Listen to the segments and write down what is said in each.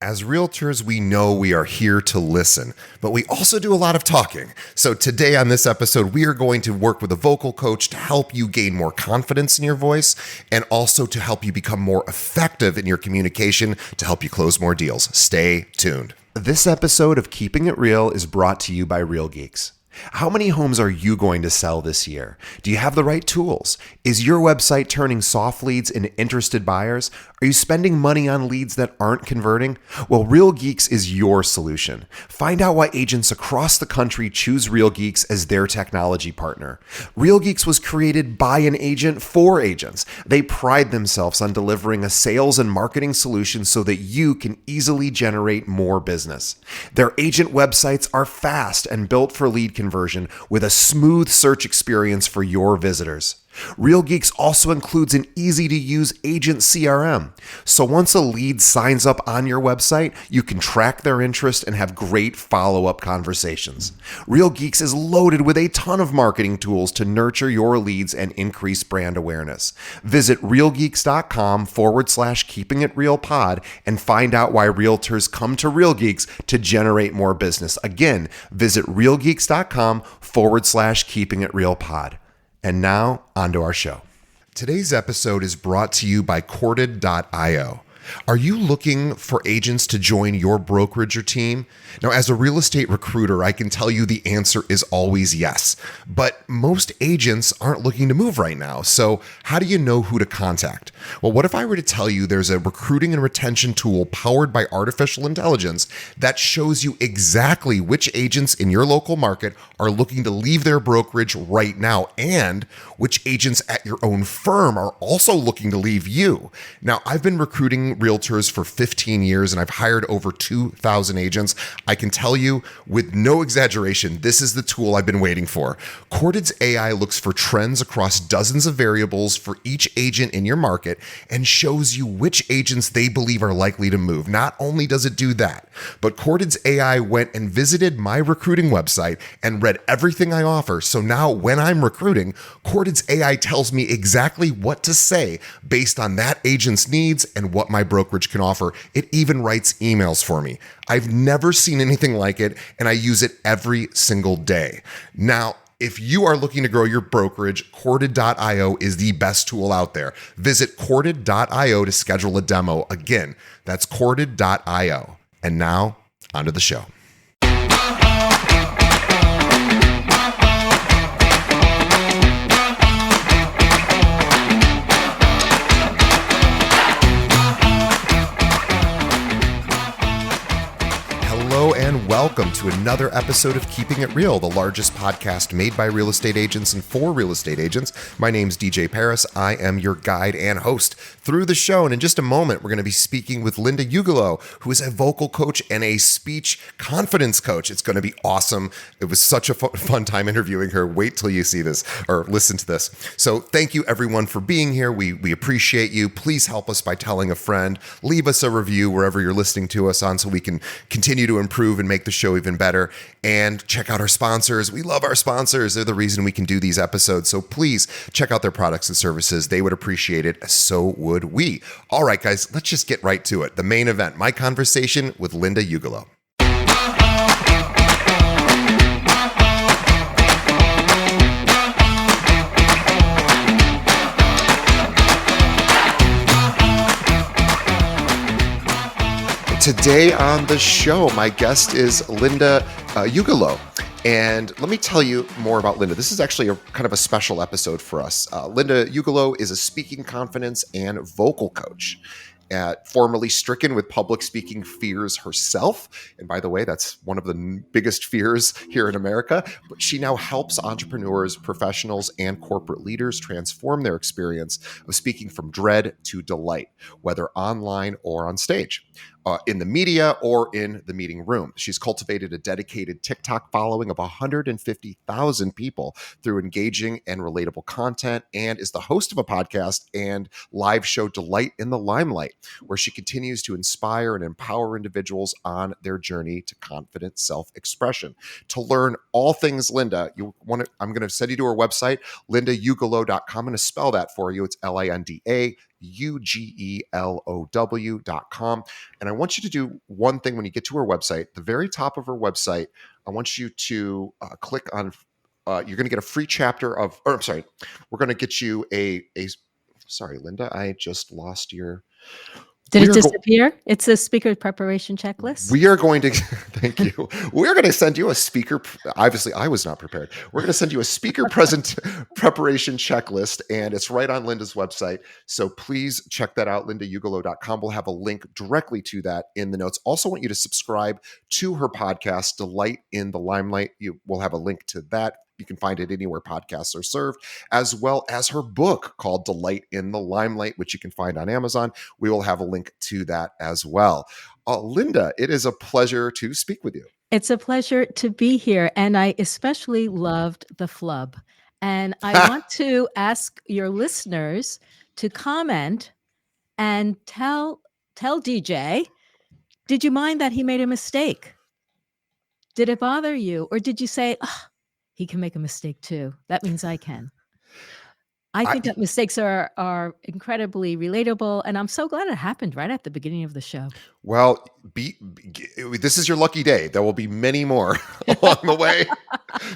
As realtors, we know we are here to listen, but we also do a lot of talking. So today on this episode, we are going to work with a vocal coach to help you gain more confidence in your voice and also to help you become more effective in your communication to help you close more deals. Stay tuned. This episode of Keeping It Real is brought to you by Real Geeks. How many homes are you going to sell this year? Do you have the right tools? Is your website turning soft leads into interested buyers? Are you spending money on leads that aren't converting? Well, Real Geeks is your solution. Find out why agents across the country choose Real Geeks as their technology partner. Real Geeks was created by an agent for agents. They pride themselves on delivering a sales and marketing solution so that you can easily generate more business. Their agent websites are fast and built for lead conversion with a smooth search experience for your visitors. Real Geeks also includes an easy-to-use agent CRM. So once a lead signs up on your website, you can track their interest and have great follow-up conversations. Real Geeks is loaded with a ton of marketing tools to nurture your leads and increase brand awareness. Visit realgeeks.com/keepingitrealpod and find out why realtors come to Real Geeks to generate more business. Again, visit realgeeks.com/keepingitrealpod. And now, onto our show. Today's episode is brought to you by Corded.io. Are you looking for agents to join your brokerage or team? Now, as a real estate recruiter, I can tell you the answer is always yes. But most agents aren't looking to move right now. So how do you know who to contact? Well, what if I were to tell you there's a recruiting and retention tool powered by artificial intelligence that shows you exactly which agents in your local market are looking to leave their brokerage right now and which agents at your own firm are also looking to leave you? Now, I've been recruiting realtors for 15 years and I've hired over 2,000 agents. I can tell you with no exaggeration, this is the tool I've been waiting for. Corded's AI looks for trends across dozens of variables for each agent in your market and shows you which agents they believe are likely to move. Not only does it do that, but Corded's AI went and visited my recruiting website and read everything I offer. So now when I'm recruiting, Corded's AI tells me exactly what to say based on that agent's needs and what my brokerage can offer. It even writes emails for me. I've never seen anything like it, and I use it every single day. Now, if you are looking to grow your brokerage, Corded.io is the best tool out there. Visit Corded.io to schedule a demo. Again, that's Corded.io. And now, onto the show. Hello and welcome to another episode of Keeping It Real, the largest podcast made by real estate agents and for real estate agents. My name's DJ Paris. I am your guide and host through the show. And in just a moment, we're going to be speaking with Linda Ugelow, who is a vocal coach and a speech confidence coach. It's going to be awesome. It was such a fun time interviewing her. Wait till you see this or listen to this. So thank you everyone for being here. We appreciate you. Please help us by telling a friend. Leave us a review wherever you're listening to us on so we can continue to improve and make the show even better. And check out our sponsors. We love our sponsors. They're the reason we can do these episodes. So please check out their products and services. They would appreciate it. So would we. All right, guys, let's just get right to it. The main event, my conversation with Linda Ugelow. Today on the show, my guest is Linda Ugelow. And let me tell you more about Linda. This is actually a kind of a special episode for us. Linda Ugelow is a speaking confidence and vocal coach. Formerly stricken with public speaking fears herself. And by the way, that's one of the biggest fears here in America. But she now helps entrepreneurs, professionals, and corporate leaders transform their experience of speaking from dread to delight, whether online or on stage. In the media or in the meeting room. She's cultivated a dedicated TikTok following of 150,000 people through engaging and relatable content, and is the host of a podcast and live show Delight in the Limelight, where she continues to inspire and empower individuals on their journey to confident self-expression. To learn all things Linda, I'm going to send you to her website, lindaugelow.com. I'm going to spell that for you. It's LINDA Ugelow.com. And I want you to do one thing when you get to her website, the very top of her website. I want you to click on. You're going to get a free chapter of, or I'm sorry, we're going to get you a. Sorry, Linda, I just lost your. Did We it are go, disappear? It's a speaker preparation checklist. we are going to thank you. We're going to send you a speaker. Obviously, I was not prepared. We're going to send you a speaker present preparation checklist, and it's right on Linda's website. So please check that out, lindaugelow.com. We'll have a link directly to that in the notes. Also, want you to subscribe to her podcast, Delight in the Limelight. You will have a link to that. You can find it anywhere podcasts are served, as well as her book called Delight in the Limelight, which you can find on Amazon. We will have a link to that as well. Linda, it is a pleasure to speak with you. It's a pleasure to be here, and I especially loved the flub. And I want to ask your listeners to comment and tell DJ, did you mind that he made a mistake? Did it bother you? Or did you say, oh, he can make a mistake too? That means I can. I think that mistakes are incredibly relatable, and I'm so glad it happened right at the beginning of the show. Well, this is your lucky day. There will be many more along the way,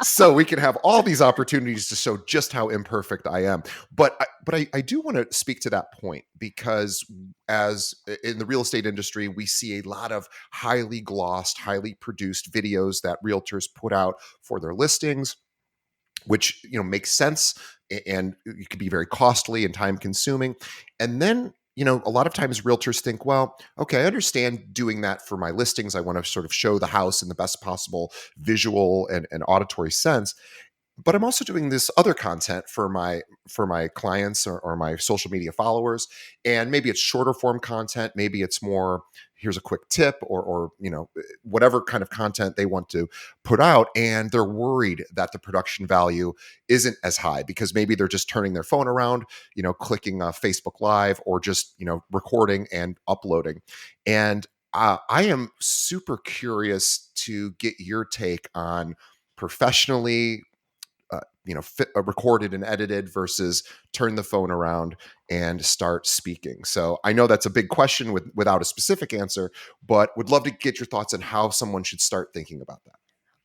so we can have all these opportunities to show just how imperfect I am. But I do want to speak to that point, because as in the real estate industry, we see a lot of highly glossed, highly produced videos that realtors put out for their listings, which makes sense, and it could be very costly and time consuming. And then a lot of times realtors think, well, okay, I understand doing that for my listings. I want to sort of show the house in the best possible visual and auditory sense, but I'm also doing this other content for my clients or my social media followers. And maybe it's shorter form content, maybe it's more, here's a quick tip, or whatever kind of content they want to put out. And they're worried that the production value isn't as high, because maybe they're just turning their phone around, clicking Facebook Live, or just recording and uploading. And I am super curious to get your take on professionally recorded and edited versus turn the phone around and start speaking. So I know that's a big question without a specific answer, but would love to get your thoughts on how someone should start thinking about that.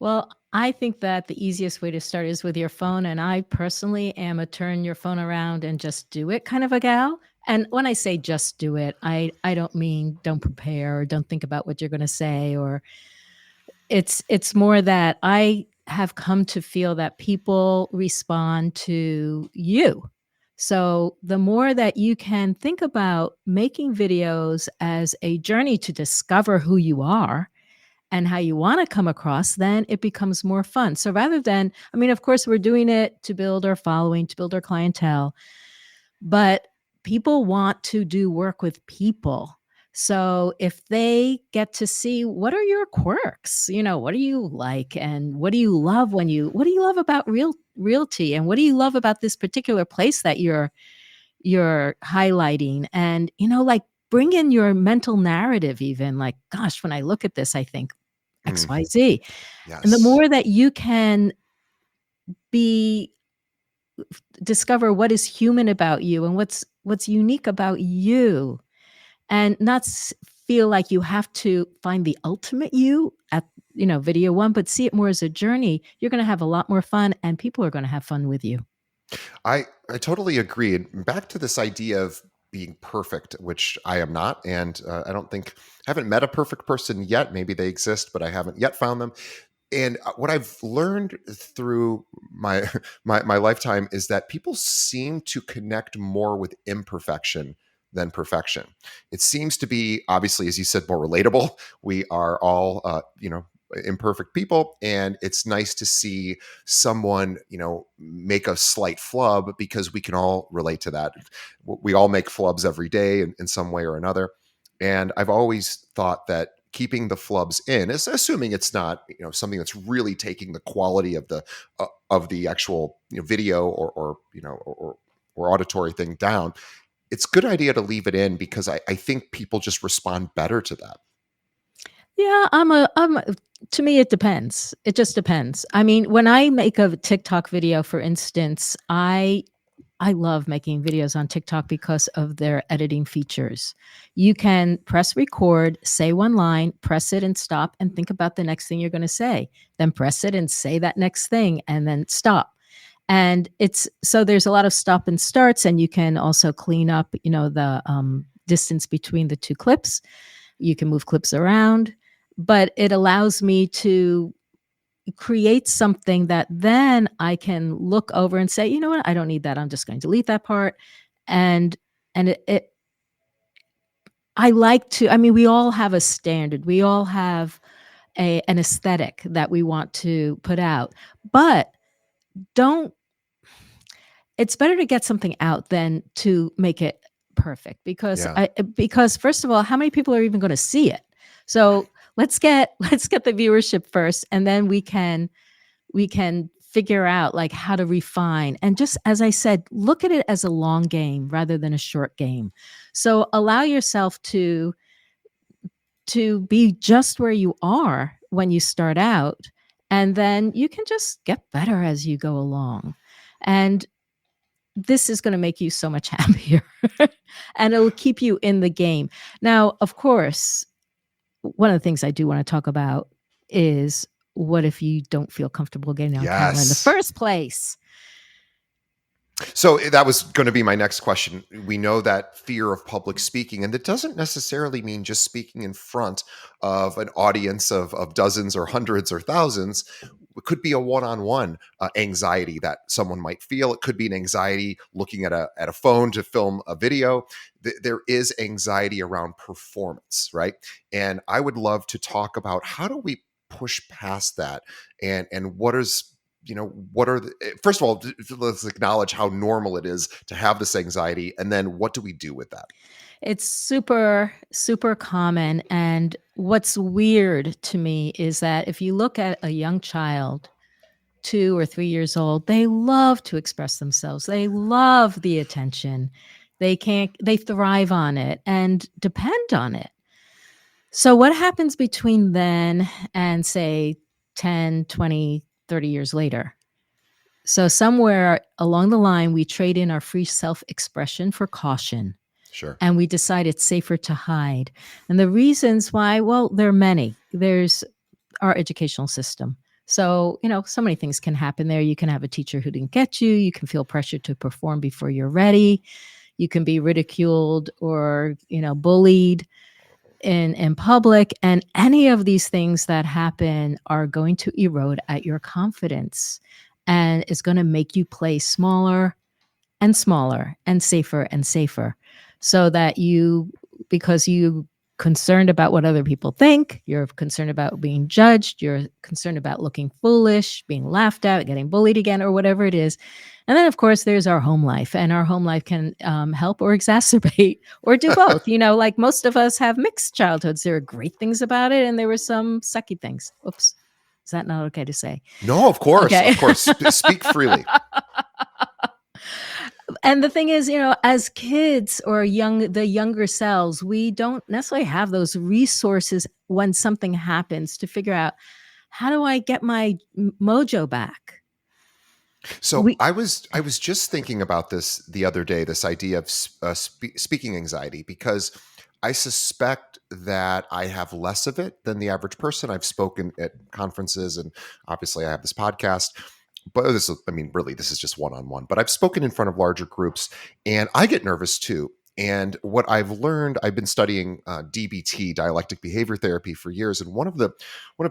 Well, I think that the easiest way to start is with your phone. And I personally am a turn your phone around and just do it kind of a gal. And when I say just do it, I don't mean don't prepare or don't think about what you're going to say, or it's more that I have come to feel that people respond to you. So the more that you can think about making videos as a journey to discover who you are and how you want to come across, then it becomes more fun. So rather than, I mean, of course, we're doing it to build our following, to build our clientele, but people want to do work with people. So if they get to see what are your quirks, what do you like, and what do you love what do you love about realty, and what do you love about this particular place that you're highlighting, and like bring in your mental narrative, even like, gosh, when I look at this, I think XYZ. Yes. And the more that you can discover what is human about you and what's unique about you, and not feel like you have to find the ultimate you at video one, but see it more as a journey, you're going to have a lot more fun, and people are going to have fun with you. I totally agree. And back to this idea of being perfect, which I am not, and I haven't met a perfect person yet. Maybe they exist, but I haven't yet found them. And what I've learned through my lifetime is that people seem to connect more with imperfection than perfection. It seems to be, obviously, as you said, more relatable. We are all, imperfect people, and it's nice to see someone, make a slight flub, because we can all relate to that. We all make flubs every day in some way or another. And I've always thought that keeping the flubs in, is assuming it's not something that's really taking the quality of the actual video or auditory thing down. It's a good idea to leave it in, because I think people just respond better to that. Yeah, to me, it depends. It just depends. I mean, when I make a TikTok video, for instance, I I love making videos on TikTok because of their editing features. You can press record, say one line, press it and stop, and think about the next thing you're going to say. Then press it and say that next thing, and then stop. And it's so there's a lot of stop and starts, and you can also clean up, the distance between the two clips. You can move clips around, but it allows me to create something that then I can look over and say, you know what, I don't need that. I'm just going to delete that part. And it I like to, I mean, we all have a standard. We all have an aesthetic that we want to put out. But don't it's better to get something out than to make it perfect Yeah. because first of all, how many people are even going to see it? So let's get the viewership first, and then we can figure out like how to refine. And just as I said, look at it as a long game rather than a short game. So allow yourself to be just where you are when you start out, and then you can just get better as you go along. And this is going to make you so much happier and it'll keep you in the game. Now, of course, one of the things I do want to talk about is, what if you don't feel comfortable getting on camera in the Yes. first place? So that was going to be my next question. We know that fear of public speaking, and that doesn't necessarily mean just speaking in front of an audience of dozens or hundreds or thousands. It could be a one-on-one anxiety that someone might feel. It could be an anxiety looking at a phone to film a video. There is anxiety around performance, right? And I would love to talk about, how do we push past that, and what are first of all, let's acknowledge how normal it is to have this anxiety, and then what do we do with that? It's super, super common. And what's weird to me is that if you look at a young child, 2 or 3 years old, they love to express themselves. They love the attention. They thrive on it and depend on it. So, what happens between then and say 10, 20, 30 years later? So, somewhere along the line, we trade in our free self expression for caution, Sure. and we decide it's safer to hide. And the reasons why, well, there are many. There's our educational system. So, so many things can happen there. You can have a teacher who didn't get you. You can feel pressure to perform before you're ready. You can be ridiculed or, bullied in public. And any of these things that happen are going to erode at your confidence, and it's going to make you play smaller and smaller and safer, so that because you concerned about what other people think, you're concerned about being judged, you're concerned about looking foolish, being laughed at, getting bullied again, or whatever it is. And then of course there's our home life, and our home life can help or exacerbate or do both. Like most of us have mixed childhoods. There are great things about it, and there were some sucky things. Oops, is that not okay to say? No, of course, Okay. of course. Speak freely. And the thing is, as kids or the younger selves, we don't necessarily have those resources when something happens to figure out, how do I get my mojo back? So We I was just thinking about this the other day, this idea of speaking anxiety, because I suspect that I have less of it than the average person. I've spoken at conferences, and obviously I have this podcast. But really, this is just one-on-one. But I've spoken in front of larger groups, and I get nervous too. And what I've learned, I've been studying DBT, dialectic behavior therapy, for years, and one of the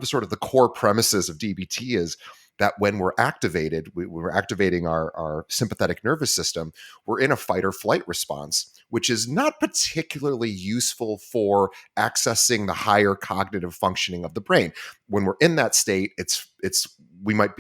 sort of the core premises of DBT is that when we're activated, we're activating our sympathetic nervous system. We're in a fight or flight response, which is not particularly useful for accessing the higher cognitive functioning of the brain. When we're in that state, we might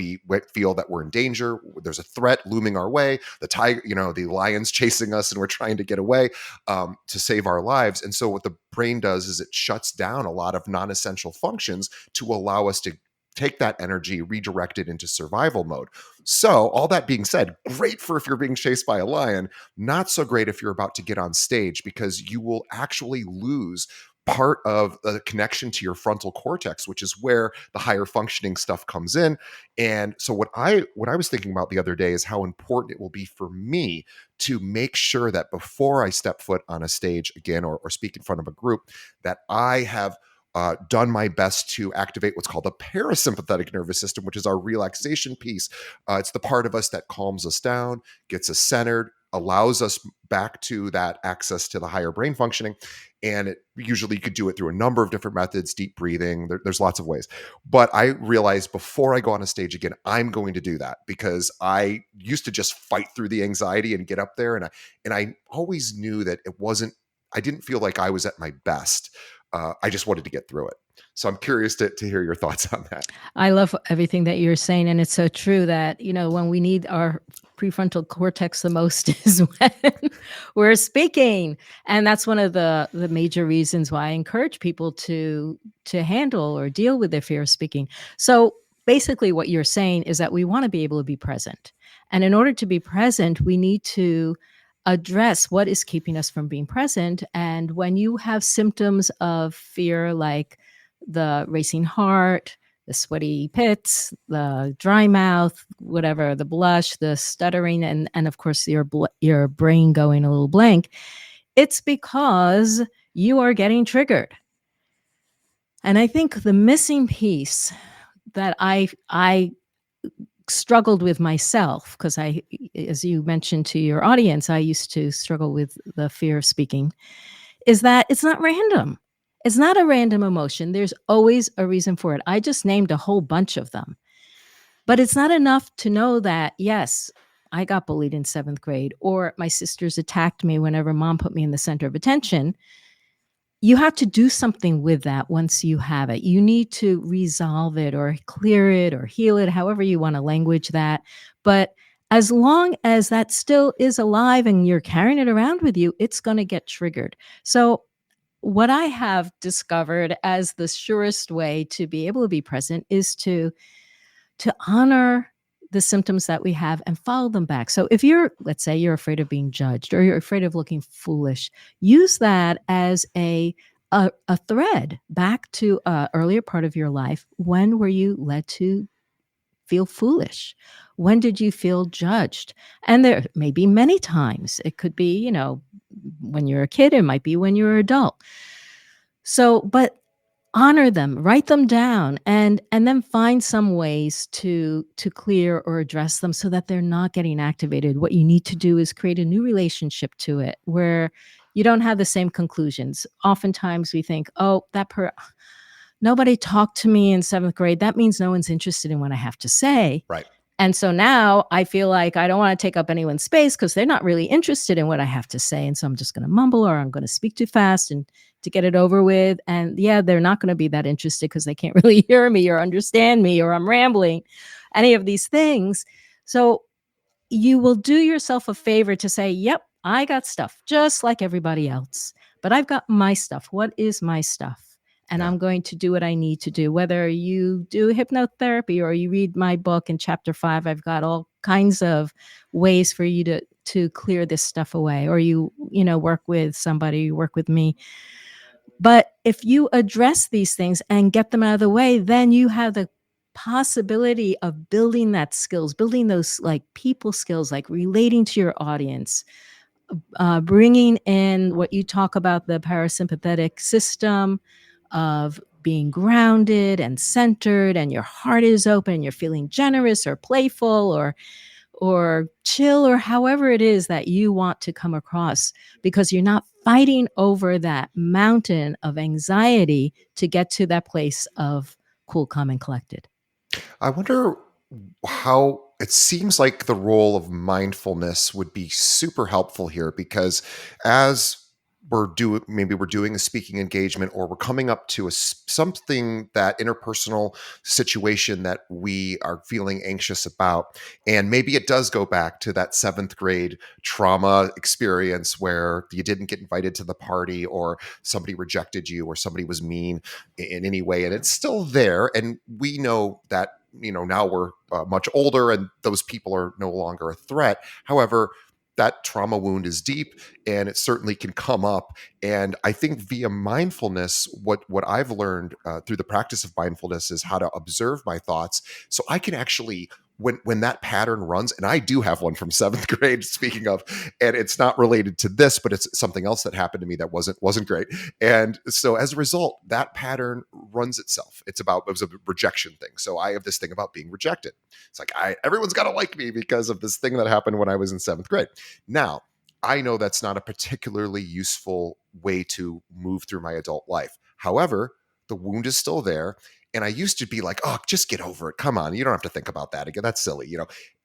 feel that we're in danger. There's a threat looming our way. The tiger, the lion's chasing us, and we're trying to get away to save our lives. And so what the brain does is it shuts down a lot of non-essential functions to allow us to take that energy, redirect it into survival mode. So all that being said, great for if you're being chased by a lion, not so great if you're about to get on stage, because you will actually lose part of the connection to your frontal cortex, which is where the higher functioning stuff comes in. And so what I was thinking about the other day is how important it will be for me to make sure that before I step foot on a stage again, or speak in front of a group, that I have done my best to activate what's called the parasympathetic nervous system, which is our relaxation piece. It's the part of us that calms us down, gets us centered, allows us back to that access to the higher brain functioning. And it usually you could do it through a number of different methods, deep breathing. There's lots of ways. But I realized before I go on a stage again, I'm going to do that because I used to just fight through the anxiety and get up there. And I always knew that it wasn't, I didn't feel like I was at my best. I just wanted to get through it. So I'm curious to hear your thoughts on that. I love everything that you're saying. And it's so true that, when we need our prefrontal cortex the most is when we're speaking. And that's one of the major reasons why I encourage people to handle or deal with their fear of speaking. So basically what you're saying is that we want to be able to be present. And in order to be present, we need to address what is keeping us from being present. And when you have symptoms of fear, like the racing heart, the sweaty pits, the dry mouth, whatever, the blush, the stuttering, and of course your brain going a little blank, it's because you are getting triggered. And I think the missing piece that I struggled with myself, because as you mentioned to your audience, I used to struggle with the fear of speaking, is that it's not random. It's not a random emotion. There's always a reason for it. I just named a whole bunch of them. But it's not enough to know that, yes, I got bullied in 7th grade, or my sisters attacked me whenever mom put me in the center of attention. You have to do something with that once you have it. You need to resolve it or clear it or heal it, however you want to language that. But as long as that still is alive and you're carrying it around with you, it's going to get triggered. So what I have discovered as the surest way to be able to be present is to honor the symptoms that we have and follow them back. So if let's say you're afraid of being judged or you're afraid of looking foolish, use that as a thread back to a earlier part of your life. When were you led to feel foolish? When did you feel judged? And there may be many times. It could be, when you're a kid, it might be when you're an adult. So, but honor them, write them down, and then find some ways to clear or address them so that they're not getting activated. What you need to do is create a new relationship to it where you don't have the same conclusions. Oftentimes we think, oh, nobody talked to me in 7th grade. That means no one's interested in what I have to say. Right. And so now I feel like I don't want to take up anyone's space because they're not really interested in what I have to say. And so I'm just going to mumble, or I'm going to speak too fast and to get it over with. And yeah, they're not going to be that interested because they can't really hear me or understand me, or I'm rambling, any of these things. So you will do yourself a favor to say, yep, I got stuff just like everybody else, but I've got my stuff. What is my stuff? And Yeah. I'm going to do what I need to do. Whether you do hypnotherapy or you read my book in chapter 5, I've got all kinds of ways for you to clear this stuff away. Or you work with somebody, you work with me. But if you address these things and get them out of the way, then you have the possibility of building that skills, building those like people skills, like relating to your audience, bringing in what you talk about, the parasympathetic system of being grounded and centered, and your heart is open, and you're feeling generous or playful or chill, or however it is that you want to come across, because you're not fighting over that mountain of anxiety to get to that place of cool, calm, and collected. I wonder how it seems like the role of mindfulness would be super helpful here, because as maybe we're doing a speaking engagement, or we're coming up to something, that interpersonal situation that we are feeling anxious about, and maybe it does go back to that 7th grade trauma experience where you didn't get invited to the party, or somebody rejected you, or somebody was mean in any way, and it's still there, and we know that now we're much older and those people are no longer a threat. However, that trauma wound is deep, and it certainly can come up. And I think via mindfulness, what I've learned through the practice of mindfulness is how to observe my thoughts, so I can actually, when that pattern runs, and I do have one from seventh grade, speaking of, and it's not related to this, but it's something else that happened to me that wasn't great. And so as a result, that pattern runs itself. It was a rejection thing. So I have this thing about being rejected. It's like everyone's got to like me because of this thing that happened when I was in seventh grade. Now, I know that's not a particularly useful way to move through my adult life. However, the wound is still there. And I used to be like, oh, just get over it. Come on. You don't have to think about that again. That's silly,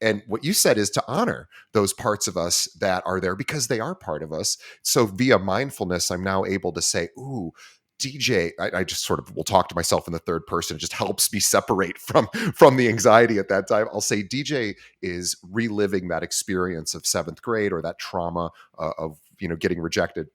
And what you said is to honor those parts of us that are there because they are part of us. So via mindfulness, I'm now able to say, ooh, DJ, I just sort of will talk to myself in the third person. It just helps me separate from the anxiety at that time. I'll say DJ is reliving that experience of seventh grade or that trauma of getting rejected,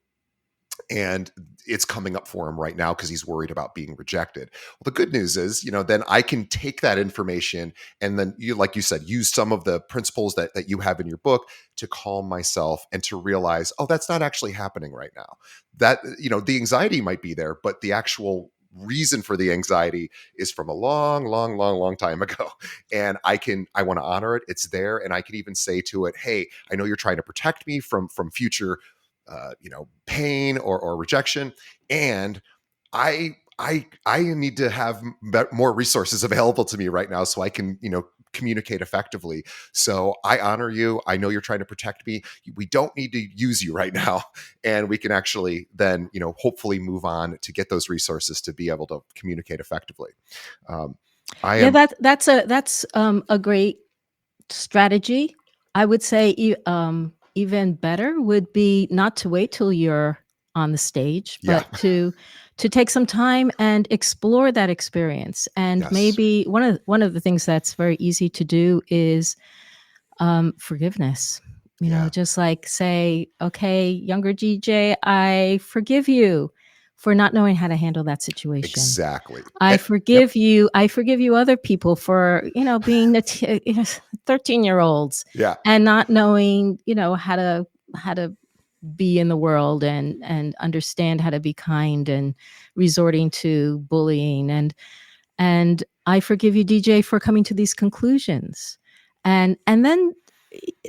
and it's coming up for him right now because he's worried about being rejected. Well, the good news is, then I can take that information and then, like you said, use some of the principles that you have in your book to calm myself and to realize, oh, that's not actually happening right now. That, the anxiety might be there, but the actual reason for the anxiety is from a long, long, long, long time ago. And I want to honor it. It's there. And I can even say to it, hey, I know you're trying to protect me from future pain or rejection, and I need to have more resources available to me right now so I can communicate effectively. So I honor you. I know you're trying to protect me. We don't need to use you right now, and we can actually then hopefully move on to get those resources to be able to communicate effectively. Yeah, that's a great strategy. I would say even better would be not to wait till you're on the stage, Yeah. but to take some time and explore that experience. And Yes. maybe one of the things that's very easy to do is forgiveness. Yeah. Just like say, okay, younger DJ, I forgive you for not knowing how to handle that situation. Exactly. I forgive you. I forgive you other people for, being 13-year-olds Yeah. and not knowing, how to be in the world and understand how to be kind and resorting to bullying. And I forgive you, DJ, for coming to these conclusions. And then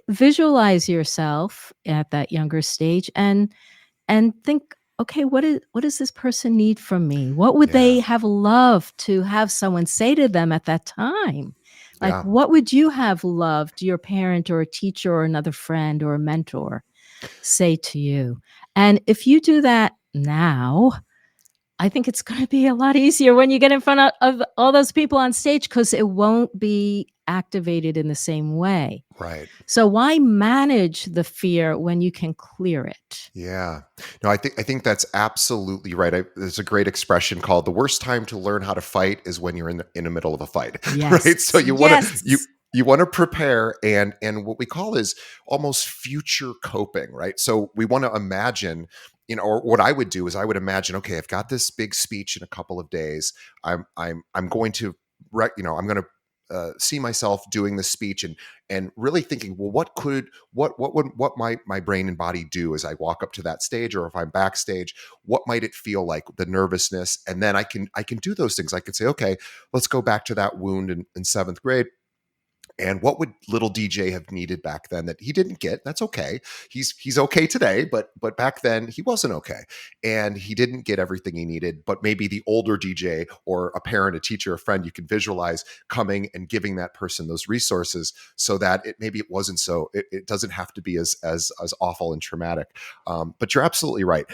visualize yourself at that younger stage and think, okay, what does this person need from me? What would they have loved to have someone say to them at that time? Like, what would you have loved your parent or a teacher or another friend or a mentor say to you? And if you do that now, I think it's going to be a lot easier when you get in front of all those people on stage because it won't be activated in the same way. Right. So why manage the fear when you can clear it? Yeah. No, I think that's absolutely right. There's a great expression called the worst time to learn how to fight is when you're in the middle of a fight. Yes. Right. So you want to Yes. you want to prepare and what we call is almost future coping, right? So we want to imagine, or what I would do is I would imagine, okay, I've got this big speech in a couple of days. I'm going to I'm going to see myself doing the speech and really thinking, well, what would my brain and body do as I walk up to that stage, or if I'm backstage, what might it feel like, the nervousness, and then I can do those things. I could say, okay, let's go back to that wound in seventh grade. And what would little DJ have needed back then that he didn't get? That's okay. He's okay today, but back then he wasn't okay, and he didn't get everything he needed. But maybe the older DJ or a parent, a teacher, a friend, you can visualize coming and giving that person those resources so that it wasn't so. It doesn't have to be as awful and traumatic. But you're absolutely right.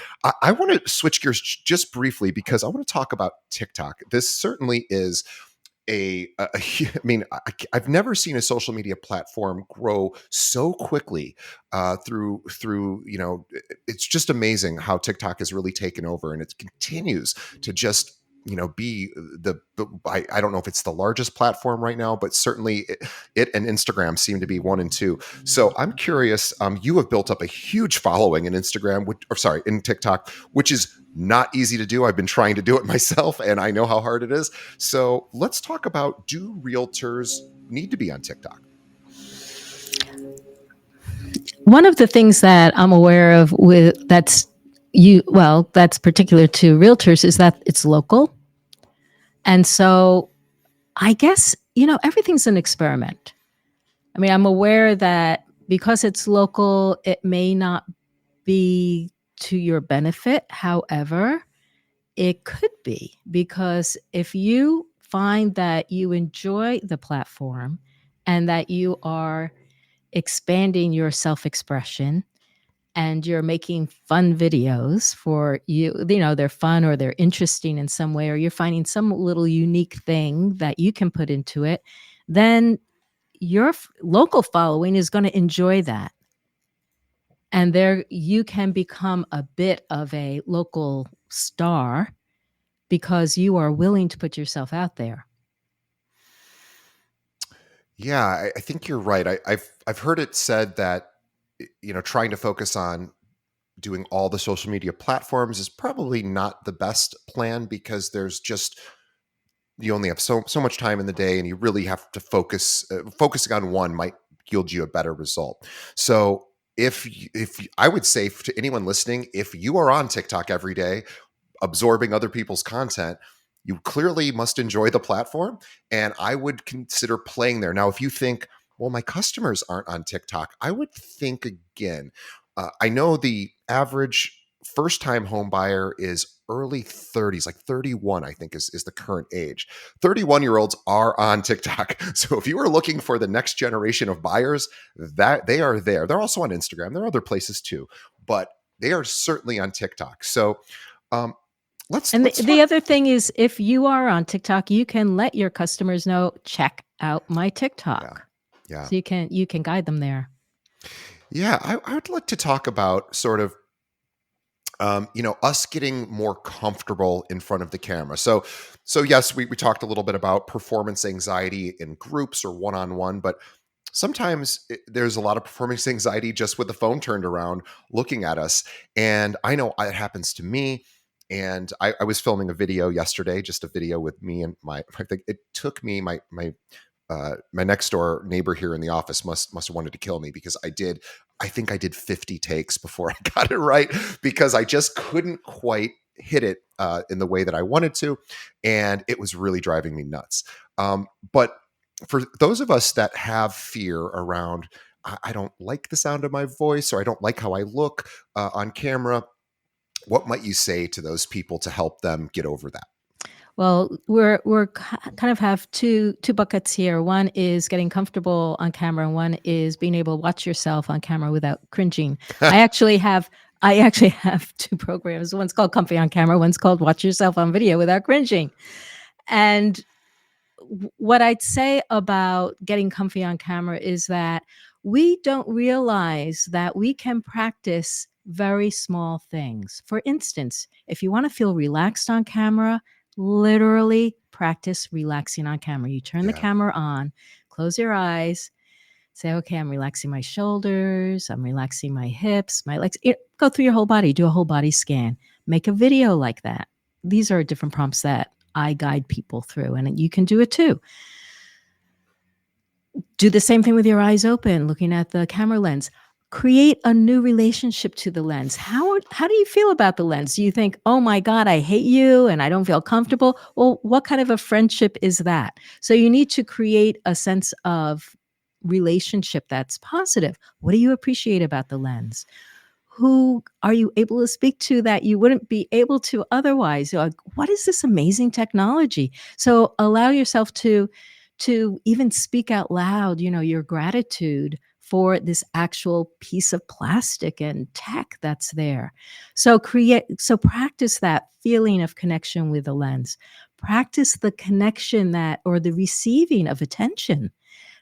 I want to switch gears just briefly because I want to talk about TikTok. This certainly is I mean, I've never seen a social media platform grow so quickly through it's just amazing how TikTok has really taken over, and it continues to just be I don't know if it's the largest platform right now, but certainly it and Instagram seem to be one and two. So I'm curious, you have built up a huge following in in TikTok, which is not easy to do. I've been trying to do it myself, and I know how hard it is. So let's talk about, do realtors need to be on TikTok? One of the things that I'm aware of that's particular to realtors is that it's local. And so I guess, everything's an experiment. I mean, I'm aware that because it's local, it may not be to your benefit. However, it could be, because if you find that you enjoy the platform and that you are expanding your self expression and you're making fun videos for they're fun or they're interesting in some way, or you're finding some little unique thing that you can put into it, then your local following is going to enjoy that. And there you can become a bit of a local star because you are willing to put yourself out there. Yeah, I think you're right. I've heard it said that trying to focus on doing all the social media platforms is probably not the best plan, because there's just you only have so much time in the day, and you really have to focus. Focusing on one might yield you a better result. So if I would say to anyone listening, if you are on TikTok every day absorbing other people's content, you clearly must enjoy the platform. And I would consider playing there. Now, if you think, well, my customers aren't on TikTok, I would think again. I know the average first time home buyer is early 30s, like 31, I think is the current age. 31-year-olds are on TikTok. So if you are looking for the next generation of buyers, that they are there. They're also on Instagram. There are other places too, but they are certainly on TikTok. So um, And let's the talk. other thing is, if you are on TikTok, you can let your customers know, check out my Yeah, TikTok. yeah, So you can guide them there. yeah. I would like to talk about sort of us getting more comfortable in front of the camera. So yes, we talked a little bit about performance anxiety in groups or one-on-one, but sometimes there's a lot of performance anxiety just with the phone turned around looking at us. And I know it happens to me. And I was filming a video yesterday, just a video with me and I think it took me my next door neighbor here in the office must have wanted to kill me, because I think I did 50 takes before I got it right, because I just couldn't quite hit it in the way that I wanted to, and it was really driving me nuts. But for those of us that have fear around, I don't like the sound of my voice, or I don't like how I look on camera, what might you say to those people to help them get over that? Well, we're kind of have two buckets here. One is getting comfortable on camera, and one is being able to watch yourself on camera without cringing. I actually have I actually have two programs. One's called Comfy on Camera. One's called Watch Yourself on Video Without Cringing. And what I'd say about getting comfy on camera is that we don't realize that we can practice very small things. For instance, if you want to feel relaxed on camera, literally practice relaxing on camera. You turn the Yeah. camera on, close your eyes, say, okay, I'm relaxing my shoulders, I'm relaxing my hips, my legs. Go through your whole body, do a whole body scan, make a video like that. These are different prompts that I guide people through, and you can do it too. Do the same thing with your eyes open, looking at the camera lens. Create a new relationship to the lens. How do you feel about the lens? Do you think, "Oh my god, I hate you and I don't feel comfortable?" Well, what kind of a friendship is that? So you need to create a sense of relationship that's positive. What do you appreciate about the lens? Who are you able to speak to that you wouldn't be able to otherwise? You're like, what is this amazing technology? So allow yourself to even speak out loud, your gratitude for this actual piece of plastic and tech that's there. So practice that feeling of connection with the lens. Practice the connection that or the receiving of attention.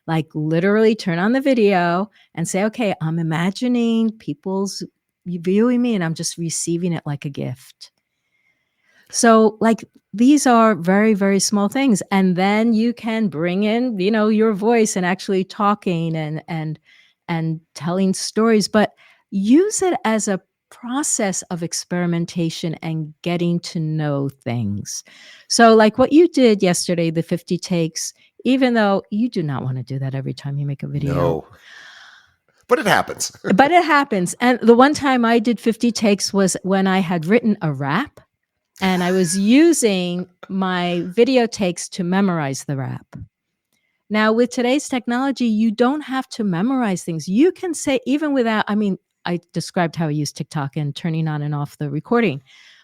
Like, literally turn on the video and say, okay, I'm imagining people's viewing me and I'm just receiving it like a gift. So, like, these are very, very small things. And then you can bring in, your voice and actually talking and telling stories, but use it as a process of experimentation and getting to know things. So, like what you did yesterday, the 50 takes, even though you do not want to do that every time you make a video, No. But it happens. But it happens. And the one time I did 50 takes was when I had written a rap and I was using my video takes to memorize the rap. Now, with today's technology, you don't have to memorize things. You can say, even without, I mean, I described how I use TikTok and turning on and off the recording,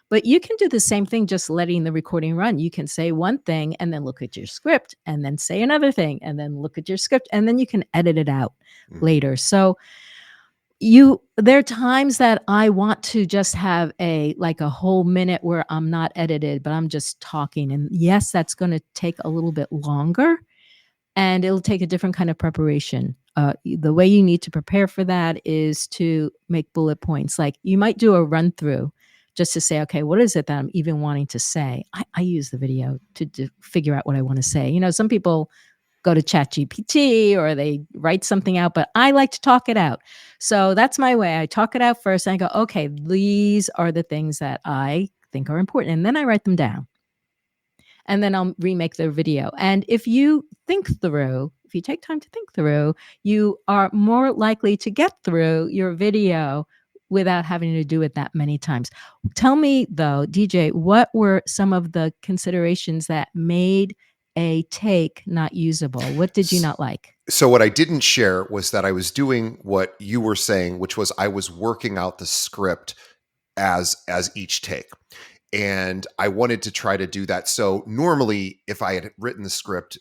but you can do the same thing, just letting the recording run. You can say one thing and then look at your script and then say another thing and then look at your script and then you can edit it out later. So, there are times that I want to just have a whole minute where I'm not edited, but I'm just talking. And yes, that's going to take a little bit longer and it'll take a different kind of preparation. The way you need to prepare for that is to make bullet points. Like you might do a run through just to say, okay, what is it that I'm even wanting to say? I use the video to figure out what I want to say. Some people go to ChatGPT or they write something out, but I like to talk it out. So that's my way. I talk it out first and I go, okay, these are the things that I think are important. And then I write them down and then I'll remake the video. And if you take time to think through, you are more likely to get through your video without having to do it that many times. Tell me though, DJ, what were some of the considerations that made a take not usable? What did you not like? So what I didn't share was that I was doing what you were saying, which was I was working out the script as each take. And I wanted to try to do that. So normally, if I had written the script,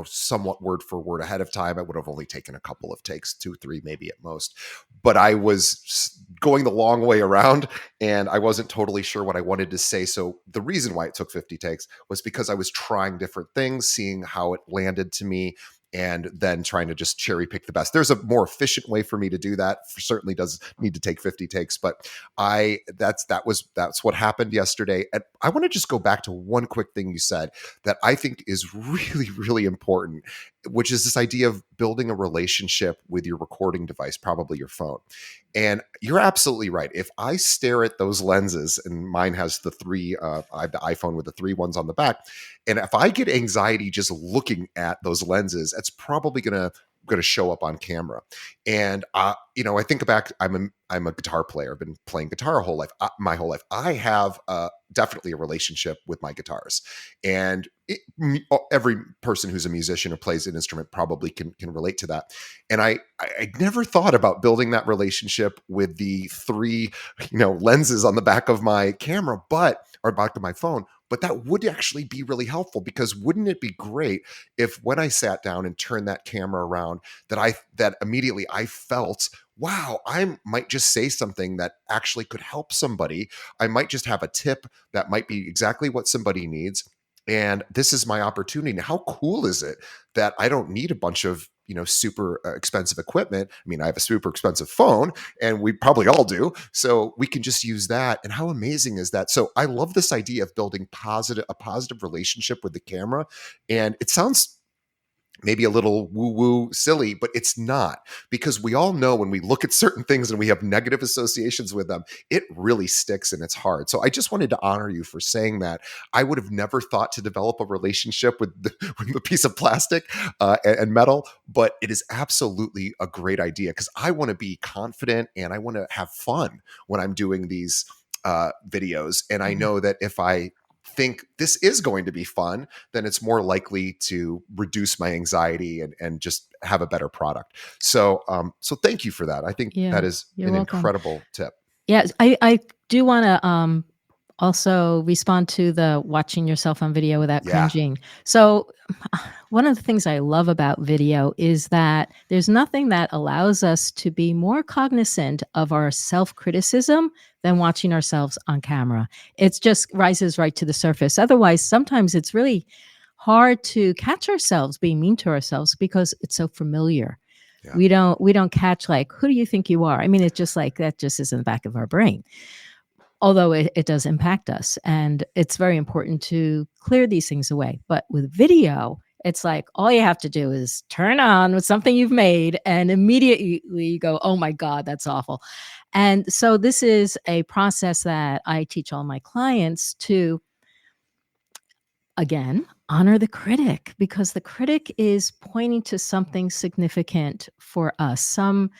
somewhat word for word ahead of time, I would have only taken a couple of takes, 2, 3, maybe at most. But I was going the long way around, and I wasn't totally sure what I wanted to say. So the reason why it took 50 takes was because I was trying different things, seeing how it landed to me, and then trying to just cherry pick the best. There's a more efficient way for me to do that. Certainly does need to take 50 takes, but that's what happened yesterday. And I want to just go back to one quick thing you said that I think is really, really important, which is this idea of building a relationship with your recording device, probably your phone. And you're absolutely right. If I stare at those lenses, and mine has I have the iPhone with the 3 ones on the back, and if I get anxiety just looking at those lenses, it's probably gonna show up on camera. And I think back. I'm a guitar player. I've been playing guitar my whole life. I have definitely a relationship with my guitars, and every person who's a musician or plays an instrument probably can relate to that. And I never thought about building that relationship with the 3 lenses on the back of my camera, or back of my phone. But that would actually be really helpful, because wouldn't it be great if when I sat down and turned that camera around, that immediately I felt, wow, I might just say something that actually could help somebody. I might just have a tip that might be exactly what somebody needs. And this is my opportunity. Now, how cool is it that I don't need a bunch of super expensive equipment? I mean, I have a super expensive phone, and we probably all do. So we can just use that. And how amazing is that? So I love this idea of building a positive relationship with the camera. And it sounds maybe a little woo-woo silly, but it's not, because we all know when we look at certain things and we have negative associations with them, it really sticks and it's hard. So I just wanted to honor you for saying that. I would have never thought to develop a relationship with with a piece of plastic and metal, but it is absolutely a great idea, because I want to be confident and I want to have fun when I'm doing these videos. And I know that if I think this is going to be fun, then it's more likely to reduce my anxiety and just have a better product. So thank you for that. I think that is an incredible tip. Yeah, I do want to also respond to the watching yourself on video without cringing. So one of the things I love about video is that there's nothing that allows us to be more cognizant of our self-criticism than watching ourselves on camera. It just rises right to the surface. Otherwise, sometimes it's really hard to catch ourselves being mean to ourselves because it's so familiar. Yeah. We don't catch, like, who do you think you are? I mean, it's just like that just is in the back of our brain. Although it does impact us, and it's very important to clear these things away. But with video, it's like all you have to do is turn on with something you've made and immediately you go, oh my God, that's awful. And so this is a process that I teach all my clients to Again, honor the critic, because the critic is pointing to something significant for us, some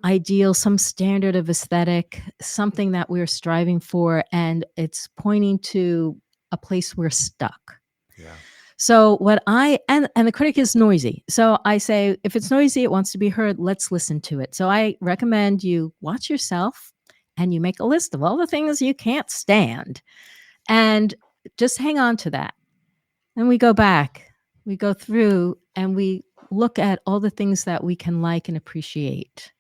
ideal, some standard of aesthetic, something that we're striving for, and it's pointing to a place we're stuck. Yeah. So what I and the critic is noisy. So I say, if it's noisy, it wants to be heard, let's listen to it. So I recommend you watch yourself and you make a list of all the things you can't stand and just hang on to that. Then we go back, we go through and we look at all the things that we can like and appreciate.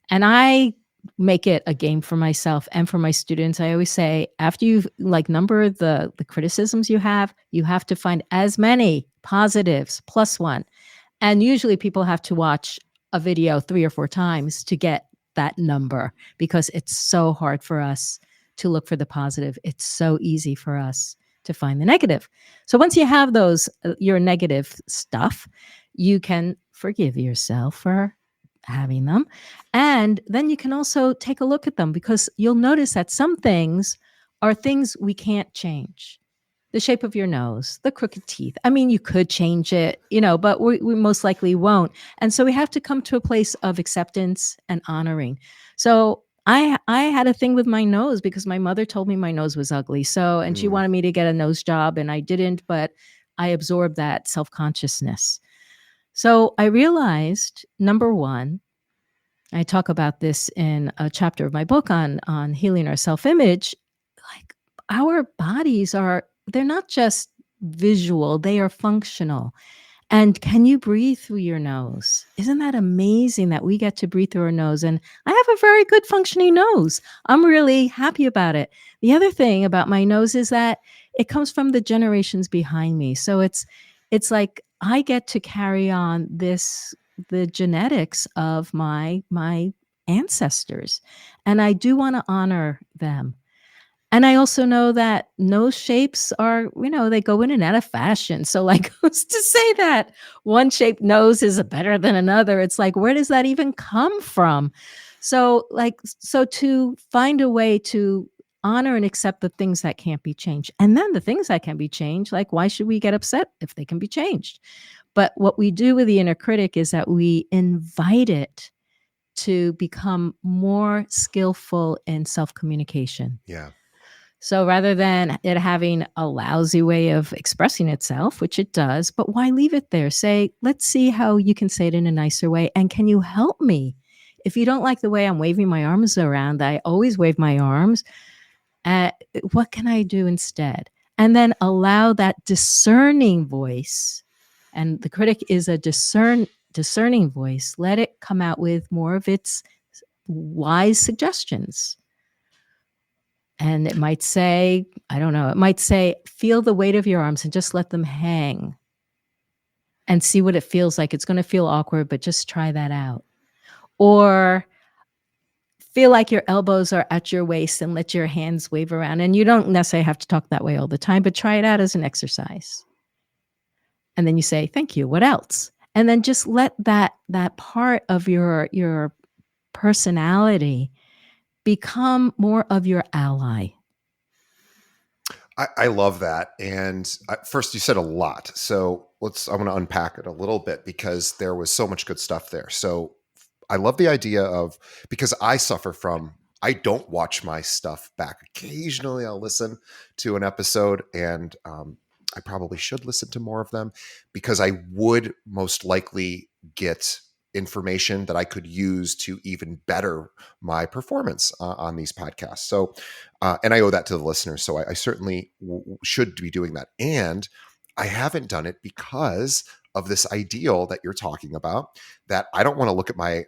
And I make it a game for myself and for my students. I always say, after you've like number the criticisms you have to find as many positives plus one. And usually people have to watch a video 3 or 4 times to get that number, because it's so hard for us to look for the positive. It's so easy for us to find the negative. So once you have those, your negative stuff, you can forgive yourself for having them. And then you can also take a look at them, because you'll notice that some things are things we can't change. The shape of your nose, the crooked teeth. I mean, you could change it, but we most likely won't. And so we have to come to a place of acceptance and honoring. So I had a thing with my nose because my mother told me my nose was ugly. So, and she Mm. wanted me to get a nose job and I didn't, but I absorbed that self-consciousness. So I realized, number one, I talk about this in a chapter of my book on healing our self-image. Like, our bodies they're not just visual, they are functional. And can you breathe through your nose? Isn't that amazing that we get to breathe through our nose? And I have a very good functioning nose. I'm really happy about it. The other thing about my nose is that it comes from the generations behind me. So it's like I get to carry on the genetics of my ancestors. And I do want to honor them. And I also know that nose shapes are, they go in and out of fashion. So, like, who's to say that one shaped nose is better than another? It's like, where does that even come from? So to find a way to honor and accept the things that can't be changed. And then the things that can be changed, like, why should we get upset if they can be changed? But what we do with the inner critic is that we invite it to become more skillful in self communication. Yeah. So rather than it having a lousy way of expressing itself, which it does, but why leave it there? Say, let's see how you can say it in a nicer way. And can you help me? If you don't like the way I'm waving my arms around, I always wave my arms. Uh, what can I do instead? And then allow that discerning voice. And the critic is a discerning voice. Let it come out with more of its wise suggestions. And it might say, I don't know, it might say, feel the weight of your arms and just let them hang and see what it feels like. It's going to feel awkward, but just try that out. Or feel like your elbows are at your waist and let your hands wave around. And you don't necessarily have to talk that way all the time, but try it out as an exercise. And then you say, thank you. What else? And then just let that part of your personality become more of your ally. I love that. And first, you said a lot. So I want to unpack it a little bit because there was so much good stuff there. So I love the idea of, because I don't watch my stuff back. Occasionally I'll listen to an episode and I probably should listen to more of them because I would most likely get information that I could use to even better my performance on these podcasts. So, and I owe that to the listeners. So I certainly should be doing that. And I haven't done it because of this ideal that you're talking about, that I don't want to look at my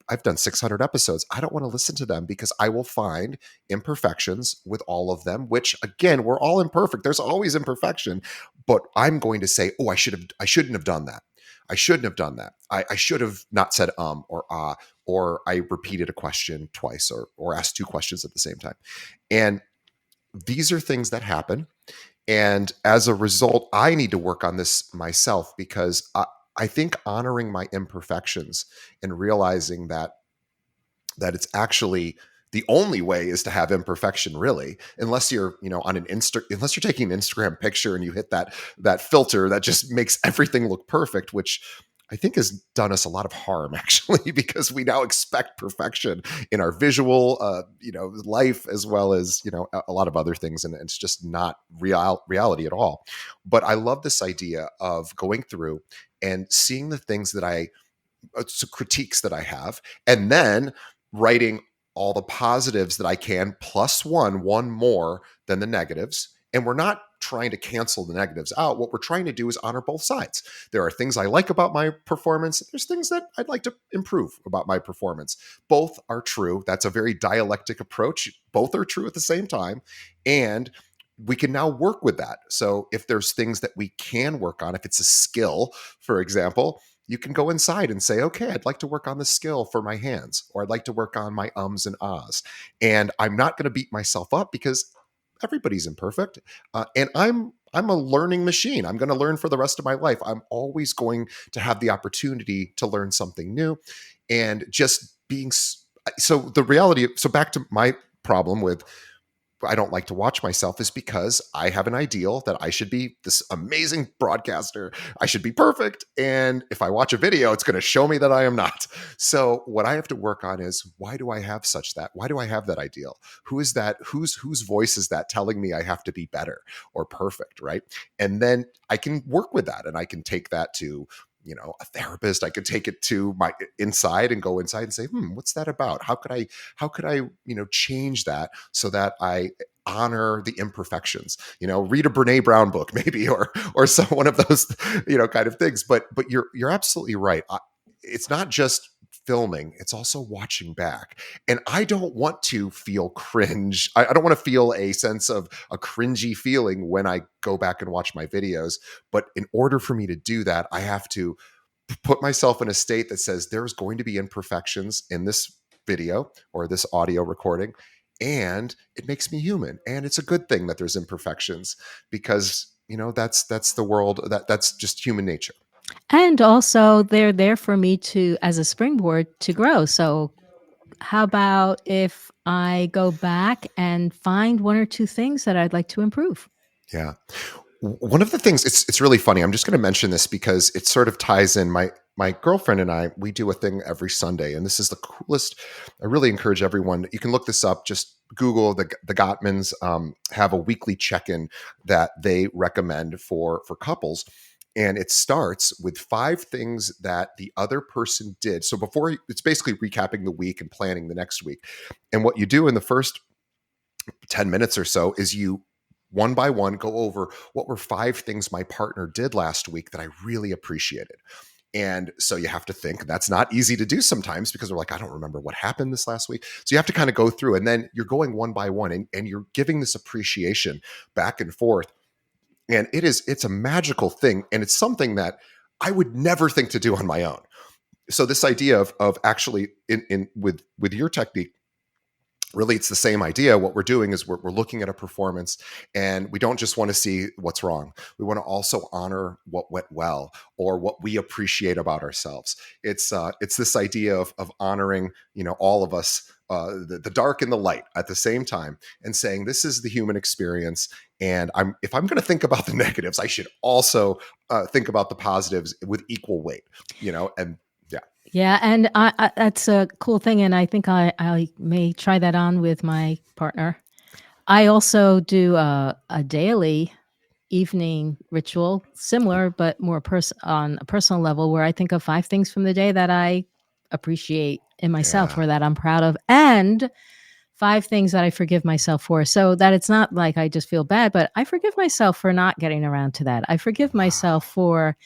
I've done 600 episodes. I don't want to listen to them because I will find imperfections with all of them, which again, we're all imperfect. There's always imperfection, but I'm going to say, oh, I shouldn't have done that. I shouldn't have done that. I should have not said or ah, or I repeated a question twice or asked 2 questions at the same time. And these are things that happen. And as a result, I need to work on this myself because I think honoring my imperfections and realizing that it's actually the only way is to have imperfection, really, unless you're, on unless you're taking an Instagram picture and you hit that filter that just makes everything look perfect, which I think has done us a lot of harm, actually, because we now expect perfection in our visual, life, as well as, a lot of other things. And it's just not reality at all. But I love this idea of going through and seeing the things that critiques that I have, and then writing all the positives that I can, plus one more than the negatives. And we're not trying to cancel the negatives out. What we're trying to do is honor both sides. There are things I like about my performance. There's things that I'd like to improve about my performance. Both are true. That's a very dialectic approach. Both are true at the same time. And we can now work with that. So if there's things that we can work on, if it's a skill, for example, you can go inside and say, okay, I'd like to work on the skill for my hands, or I'd like to work on my ums and ahs. And I'm not going to beat myself up because everybody's imperfect. And I'm a learning machine. I'm going to learn for the rest of my life. I'm always going to have the opportunity to learn something new. And just being so the reality, so back to my problem with I don't like to watch myself, is because I have an ideal that I should be this amazing broadcaster. I should be perfect. And if I watch a video, it's going to show me that I am not. So what I have to work on is, why do I have why do I have that ideal? Who is that? Whose voice is that telling me I have to be better or perfect? Right. And then I can work with that, and I can take that to a therapist. I could take it to my inside and go inside and say, what's that about? How could I, change that so that I honor the imperfections, read a Brene Brown book, maybe, or some one of those, kind of things. But you're absolutely right. It's not just filming, it's also watching back. And I don't want to feel cringe. I don't want to feel a sense of a cringy feeling when I go back and watch my videos. But in order for me to do that, I have to put myself in a state that says there's going to be imperfections in this video or this audio recording. And it makes me human. And it's a good thing that there's imperfections, because, that's the world, that's just human nature. And also, they're there for me as a springboard to grow. So, how about if I go back and find one or two things that I'd like to improve? Yeah. One of the things, it's really funny. I'm just going to mention this because it sort of ties in. My girlfriend and I, we do a thing every Sunday, and this is the coolest. I really encourage everyone. You can look this up. Just Google the Gottmans. Have a weekly check-in that they recommend for couples, and it starts with 5 things that the other person did. So before, it's basically recapping the week and planning the next week. And what you do in the first 10 minutes or so is you, one by one, go over what were 5 things my partner did last week that I really appreciated. And so you have to think. That's not easy to do sometimes, because we're like, I don't remember what happened this last week. So you have to kind of go through, and then you're going one by one, and you're giving this appreciation back and forth. And it's a magical thing. And it's something that I would never think to do on my own. So this idea of actually with your technique, really, it's the same idea. What we're doing is we're looking at a performance, and we don't just want to see what's wrong. We want to also honor what went well, or what we appreciate about ourselves. It's this idea of honoring, all of us, the dark and the light at the same time, and saying this is the human experience. And if I'm going to think about the negatives, I should also think about the positives with equal weight. And yeah. Yeah, and that's a cool thing, and I think I may try that on with my partner. I also do a daily evening ritual, similar but more on a personal level, where I think of 5 things from the day that I appreciate in myself, Yeah. or that I'm proud of, and 5 things that I forgive myself for, so that it's not like I just feel bad, but I forgive myself for not getting around to that. I forgive myself for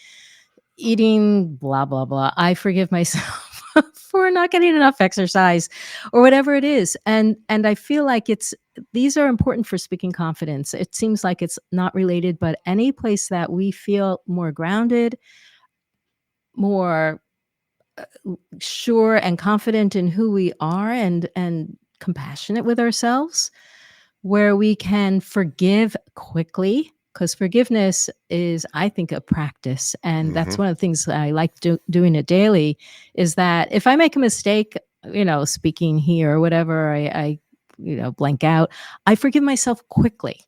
eating blah, blah, blah. I forgive myself for not getting enough exercise, or whatever it is. And I feel like these are important for speaking confidence. It seems like it's not related, but any place that we feel more grounded, more sure and confident in who we are, and compassionate with ourselves, where we can forgive quickly, because forgiveness is, I think, a practice. And that's Hmm. one of the things that I like doing it daily, is that if I make a mistake, speaking here or whatever, I blank out. I forgive myself quickly.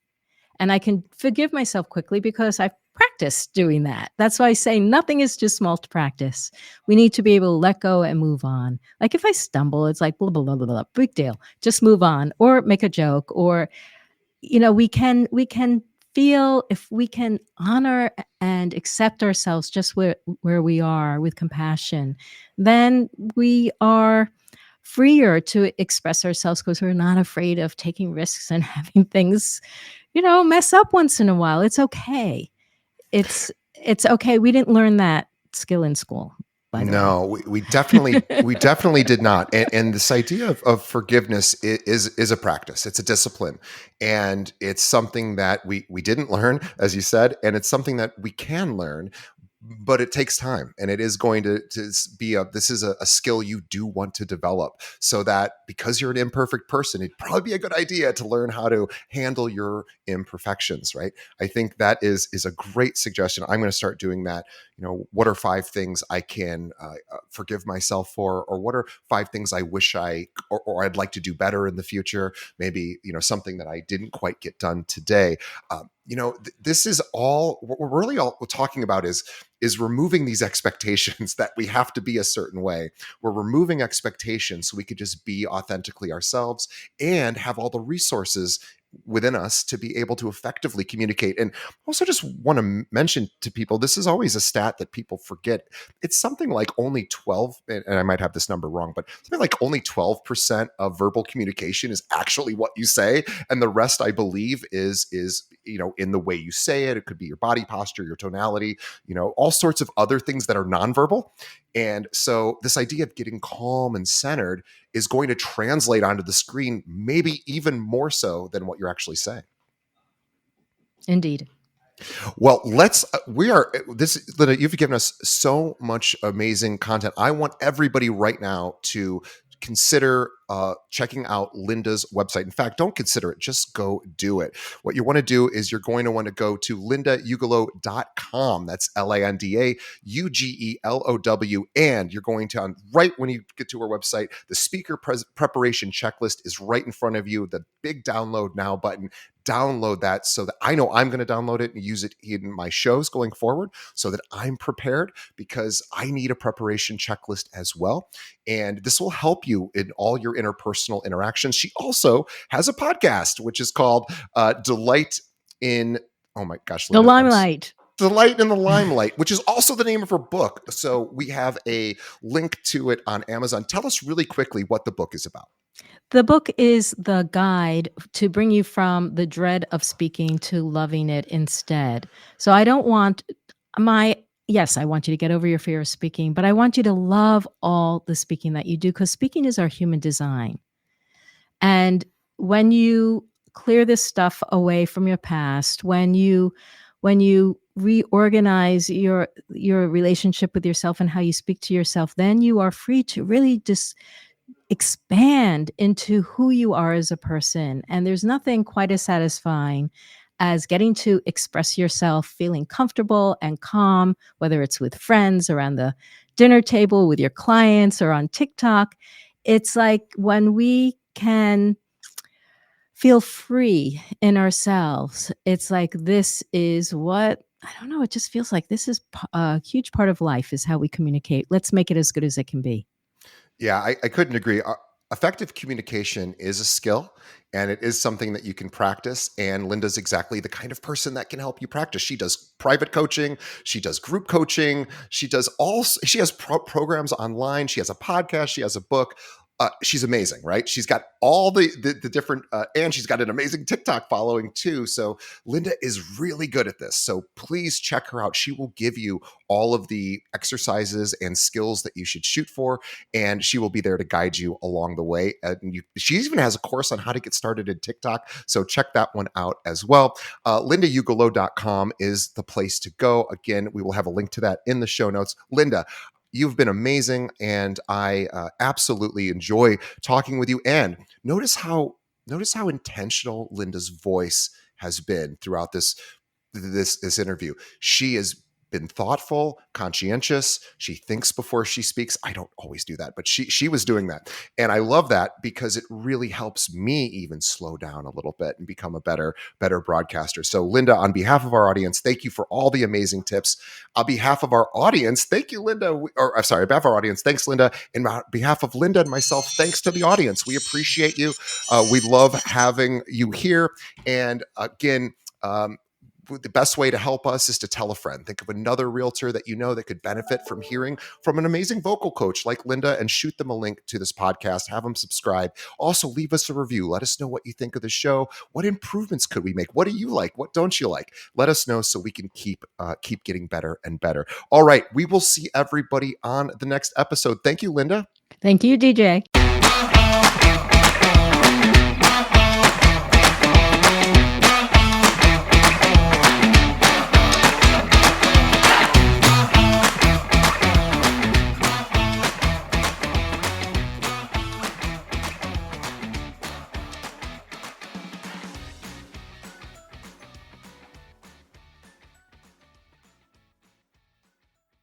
And I can forgive myself quickly because I've practiced doing that. That's why I say nothing is too small to practice. We need to be able to let go and move on. Like if I stumble, it's like blah, blah, blah, blah, blah, big deal. Just move on or make a joke or, we can feel if we can honor and accept ourselves just where we are with compassion, then we are freer to express ourselves because we're not afraid of taking risks and having things mess up once in a while. It's okay. It's okay. We didn't learn that skill in school, by the way. No, we definitely did not. And this idea of forgiveness is a practice. It's a discipline, and it's something that we didn't learn, as you said, and it's something that we can learn. But it takes time, and it is going to be this is a skill you do want to develop, so that because you're an imperfect person, it'd probably be a good idea to learn how to handle your imperfections, right? I think that is a great suggestion. I'm going to start doing that. What are 5 things I can forgive myself for, or what are 5 things I wish or I'd like to do better in the future? Maybe something that I didn't quite get done today. This is all what we're really all talking about is removing these expectations that we have to be a certain way. We're removing expectations so we could just be authentically ourselves and have all the resources within us to be able to effectively communicate. And also just want to mention to people, this is always a stat that people forget. It's something like only 12, and I might have this number wrong, but something like only 12% of verbal communication is actually what you say. And the rest, I believe, is in the way you say it. It could be your body posture, your tonality, all sorts of other things that are nonverbal. And so this idea of getting calm and centered is going to translate onto the screen, maybe even more so than what you're actually saying. Indeed. Well, Linda, you've given us so much amazing content. I want everybody right now to consider checking out Linda's website. In fact, don't consider it, just go do it. What you want to do is you're going to want to go to lindaugelow.com. That's LANDAUGELOW. And you're going to, right when you get to our website, the speaker preparation checklist is right in front of you, the big download now button. Download that so that I know I'm going to download it and use it in my shows going forward so that I'm prepared, because I need a preparation checklist as well. And this will help you in all your interpersonal interactions. She also has a podcast, which is called Delight in, oh my gosh, The Linda, limelight. Delight in the Limelight, which is also the name of her book. So we have a link to it on Amazon. Tell us really quickly what the book is about. The book is the guide to bring you from the dread of speaking to loving it instead. So I don't want yes, I want you to get over your fear of speaking, but I want you to love all the speaking that you do, because speaking is our human design. And when you clear this stuff away from your past, when you reorganize your relationship with yourself and how you speak to yourself, then you are free to really just expand into who you are as a person. And there's nothing quite as satisfying as getting to express yourself, feeling comfortable and calm, whether it's with friends, around the dinner table, with your clients, or on TikTok. It's like when we can feel free in ourselves, it's like this is what, I don't know, it just feels like this is a huge part of life, is how we communicate. Let's make it as good as it can be. Yeah, I couldn't agree. Effective communication is a skill, and it is something that you can practice. And Linda's exactly the kind of person that can help you practice. She does private coaching, she does group coaching, she has programs online, she has a podcast, she has a book. She's amazing, right? She's got all the different, and she's got an amazing TikTok following too. So Linda is really good at this. So please check her out. She will give you all of the exercises and skills that you should shoot for, and she will be there to guide you along the way. And she even has a course on how to get started in TikTok. So check that one out as well. LindaUgelow.com is the place to go. Again, we will have a link to that in the show notes. Linda, you've been amazing, and I absolutely enjoy talking with you. And notice how intentional Linda's voice has been throughout this interview. She is been thoughtful, conscientious. She thinks before she speaks. I don't always do that, but she was doing that. And I love that because it really helps me even slow down a little bit and become a better broadcaster. So Linda, on behalf of our audience, thank you for all the amazing tips. On behalf of our audience, thank you, Linda. Or I'm sorry, on behalf of our audience, thanks, Linda. And on behalf of Linda and myself, thanks to the audience. We appreciate you. We love having you here. And again, the best way to help us is to tell a friend. Think of another realtor that you know that could benefit from hearing from an amazing vocal coach like Linda, and shoot them a link to this podcast. Have them subscribe. Also, leave us a review. Let us know what you think of the show. What improvements could we make? What do you like? What don't you like? Let us know so we can keep getting better and better. All right, we will see everybody on the next episode. Thank you, Linda. Thank you, DJ.